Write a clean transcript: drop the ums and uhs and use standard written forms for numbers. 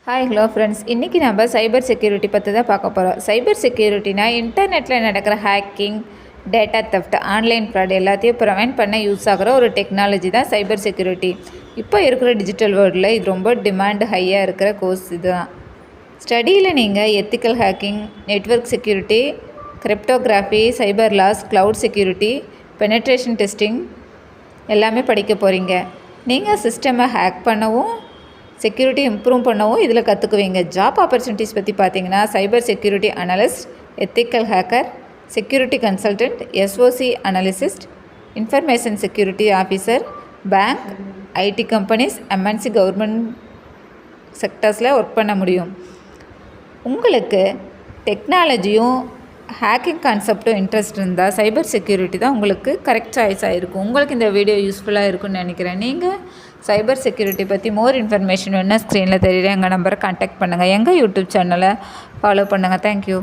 Hi hello friends, இன்றைக்கி நம்ம cyber security பற்றி தான் பார்க்க போகிறோம். சைபர் செக்யூரிட்டினா இன்டர்நெட்டில் நடக்கிற hacking, data theft, online fraud எல்லாத்தையும் ப்ரிவென்ட் பண்ண யூஸ் ஆகிற ஒரு டெக்னாலஜி தான் சைபர் செக்யூரிட்டி. இப்போ இருக்கிற டிஜிட்டல் வேர்ல்டில் இது ரொம்ப டிமாண்ட் ஹையாக இருக்கிற கோர்ஸ் இது தான். ஸ்டடியில் நீங்கள் ethical hacking, network security, cryptography, cyber laws, cloud security, penetration testing எல்லாமே படிக்க போகிறீங்க. நீங்கள் சிஸ்டமை ஹேக் பண்ணவும் செக்யூரிட்டி இம்ப்ரூவ் பண்ணவும் இதில் கற்றுக்குவீங்க. ஜாப் ஆப்பர்ச்சுனிட்டிஸ் பற்றி பார்த்தீங்கன்னா cyber security analyst, ethical hacker, security consultant, SOC analyst, information security officer, bank, IT companies, MNC government செக்டர்ஸில் ஒர்க் பண்ண முடியும். உங்களுக்கு டெக்னாலஜியும் ஹேக்கிங் கான்செப்டும் இன்ட்ரெஸ்ட் இருந்தால் சைபர் செக்யூரிட்டி தான் உங்களுக்கு கரெக்ட் சாய்ஸாக இருக்கும். உங்களுக்கு இந்த வீடியோ யூஸ்ஃபுல்லாக இருக்கும்னு நினைக்கிறேன். நீங்கள் சைபர் செக்யூரிட்டி பற்றி மோர் இன்ஃபர்மேஷன் வேணுன்னா ஸ்க்ரீனில் தெரியுற எங்கள் நம்பரை கான்டாக்ட் பண்ணுங்கள். எங்கள் யூடியூப் சேனலை ஃபாலோ பண்ணுங்கள். தேங்க்யூ.